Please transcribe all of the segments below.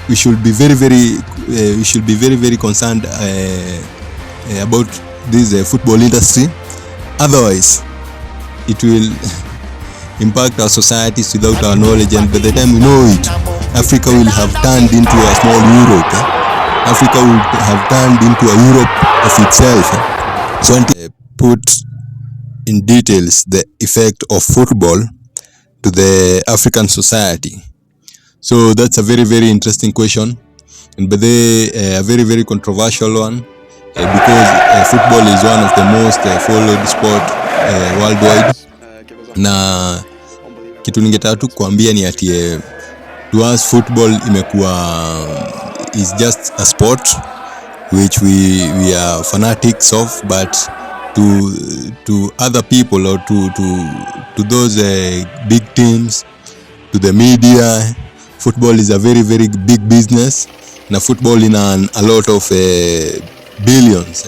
we should be very concerned about this football industry. Otherwise, it will impact our societies without our knowledge, and by the time we know it, Africa will have turned into a small Europe. Africa will have turned into a Europe of itself. So I put in details the effect of football to the African society. So that's a very interesting question, and by the a very controversial one, because football is one of the most followed sport worldwide. Na kitu ningetaka tu kuambia ni ati to us football is just a sport which we are fanatics of, but to other people or to those big teams, to the media, football is a very big business. Na football in a lot of billions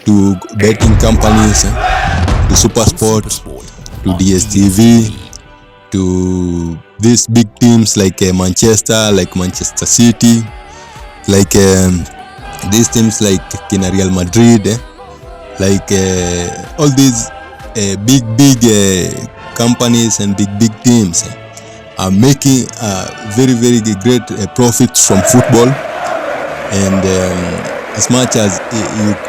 to betting companies, to Super Sport, to DSTV, to these big teams like Manchester City, like these teams like Real Madrid, like all these big companies and big teams are making very great profits from football. And as much as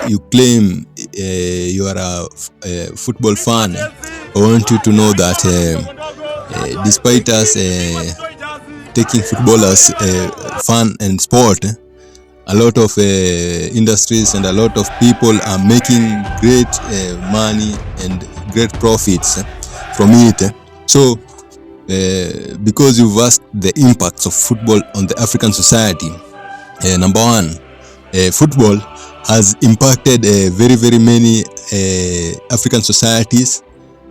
you claim you are a football fan, I want you to know that despite us taking football as fun and sport, a lot of industries and a lot of people are making great money and great profits from it. So because you've asked the impacts of football on the African society, number one, football has impacted very many African societies,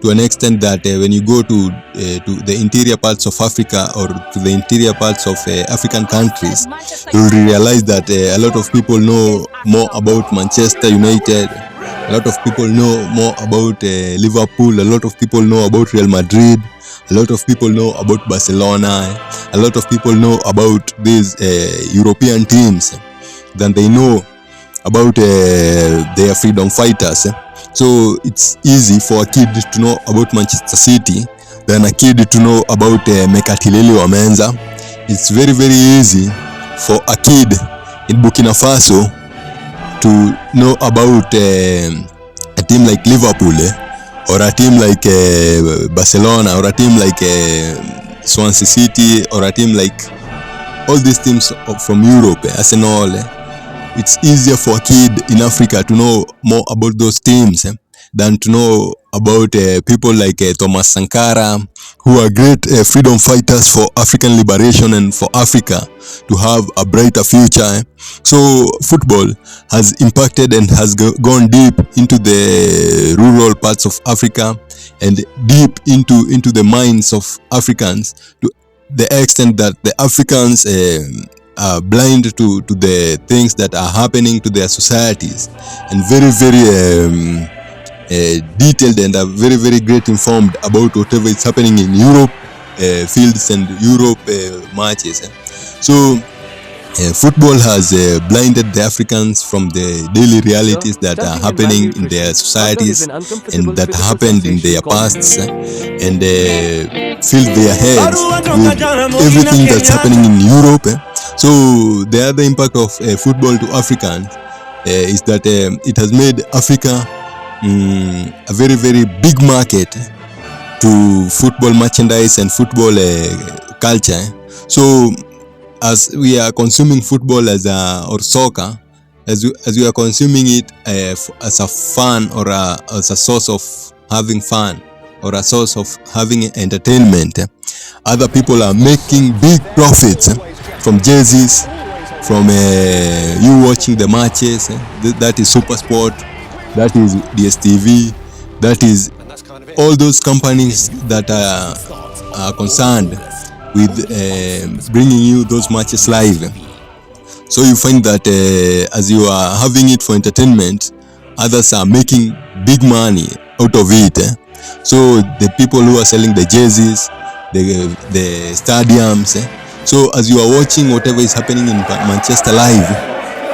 to an extent that when you go to the interior parts of Africa or to the interior parts of African countries, you'll realize that a lot of people know more about Manchester United, a lot of people know more about Liverpool, a lot of people know about Real Madrid, a lot of people know about Barcelona, a lot of people know about these European teams than they know about their freedom fighters. So it's easy for a kid to know about Manchester City than a kid to know about Mekatileli wa Menza. It's very easy for a kid in Burkina Faso to know about a team like Liverpool, or a team like Barcelona, or a team like Swansea City, or a team like all these teams from Europe, Arsenal. It's easier for a kid in Africa to know more about those teams than to know about people like Thomas Sankara, who are great freedom fighters for African liberation and for Africa to have a brighter future. So football has impacted and has gone deep into the rural parts of Africa and deep into the minds of Africans, to the extent that the Africans are blind to the things that are happening to their societies, and very detailed and are very great informed about whatever is happening in Europe fields and Europe matches. So football has blinded the Africans from the daily realities that are happening in their societies and that happened in their pasts, and filled their heads with everything that's happening in Europe. So the other impact of football to Africans is that it has made Africa a very big market to football merchandise and football culture. So as we are consuming football or soccer, as we are consuming it as a fun, or as a source of having fun, or a source of having entertainment, other people are making big profits from jerseys, from you watching the matches. That is Super Sport, that is DSTV, that is all those companies that are concerned with bringing you those matches live. So you find that as you are having it for entertainment, others are making big money out of it. So the people who are selling the jerseys, the stadiums, So as you are watching whatever is happening in Manchester live,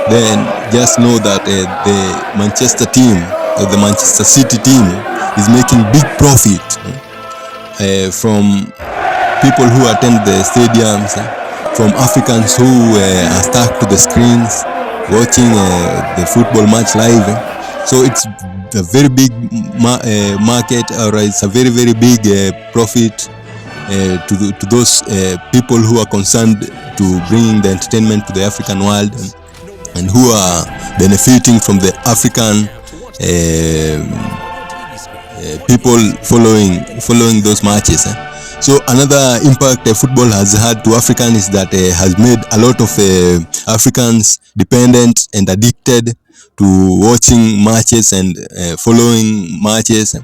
then just know that the Manchester team, the Manchester City team, is making big profit from people who attend the stadiums, from Africans who are stuck to the screens watching the football match live. So it's a very big market, or it's a very, very big profit to those people who are concerned to bringing the entertainment to the African world, and who are benefiting from the African people following those matches. So another impact football has had to Africans is that has made a lot of Africans dependent and addicted to watching matches and following matches.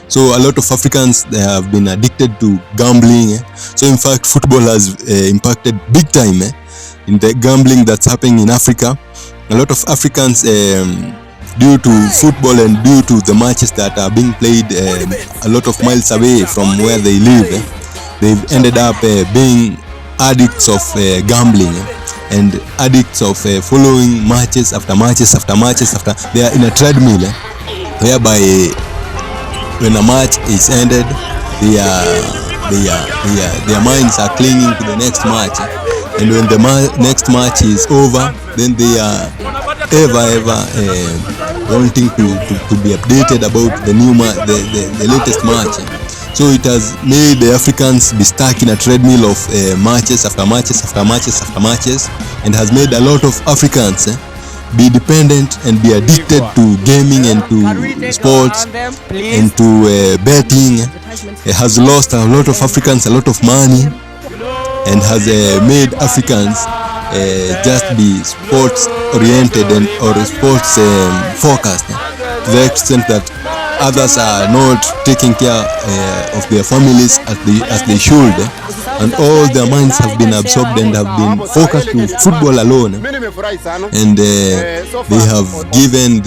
So a lot of Africans, they have been addicted to gambling. So in fact, football has impacted big time in the gambling that's happening in Africa. A lot of Africans, due to football and due to the matches that are being played a lot of miles away from where they live, they've ended up being addicts of gambling and addicts of following matches after matches after matches after. They are in a treadmill whereby when a match is ended, their minds are clinging to the next match, and when the next match is over, then they are ever wanting to be updated about the new the latest match. So it has made the Africans be stuck in a treadmill of matches after matches after matches after matches, and has made a lot of Africans be dependent and be addicted to gaming and to sports and to betting. It has lost a lot of Africans a lot of money, and has made Africans just be sports oriented and or sports focused, to the extent that others are not taking care of their families as they should, and all their minds have been absorbed and have been focused to football alone, and they have given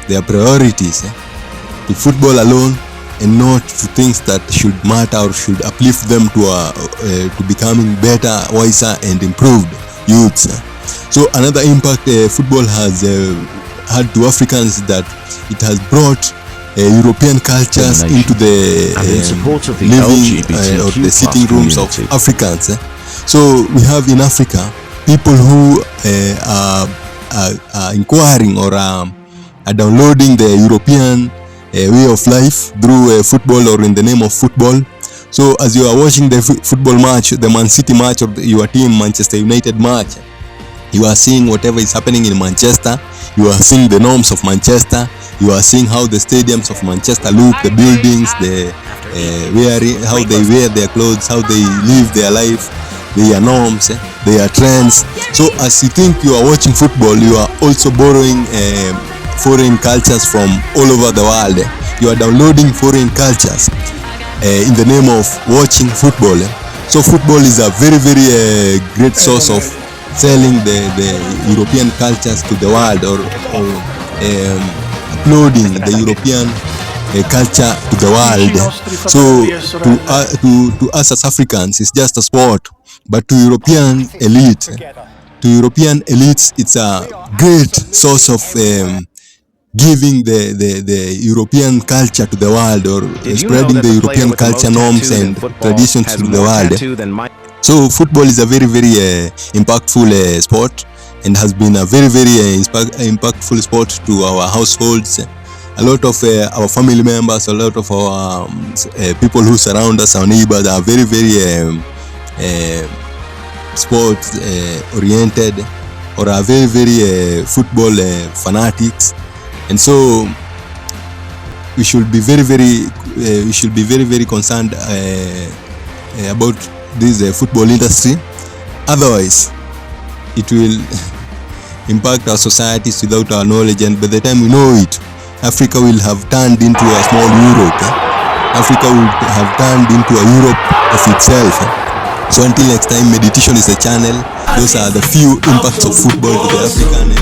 their priorities to football alone, and not to things that should matter or should uplift them to becoming better, wiser and improved youths. So another impact football has had to Africans is that it has brought European cultures into the living or the sitting rooms of Africans. So we have in Africa people who are inquiring or are downloading the European way of life through football or in the name of football. So as you are watching the football match, the Man City match or your team Manchester United match, you are seeing whatever is happening in Manchester. You are seeing the norms of Manchester. You are seeing how the stadiums of Manchester look, the buildings, how they wear their clothes, how they live their life, their norms, their trends. So as you think you are watching football, you are also borrowing foreign cultures from all over the world. You are downloading foreign cultures in the name of watching football. So football is a very, very great source of selling the European cultures to the world, or uploading the European culture to the world. So to us as Africans, it's just a sport, but to European elites, it's a great source of giving the European culture to the world, or spreading the European culture norms and traditions to the world. So football is a very, very impactful sport, and has been a very, very impactful sport to our households. A lot of our family members, a lot of our people who surround us, our neighbors, are very, very sports oriented, or are very, very football fanatics. And so we should be very, very concerned about this football industry. Otherwise, it will impact our societies without our knowledge, and by the time we know it, Africa will have turned into a small Europe. Africa will have turned into a Europe of itself. So until next time, Meditation is a channel. Those are the few impacts of football to the African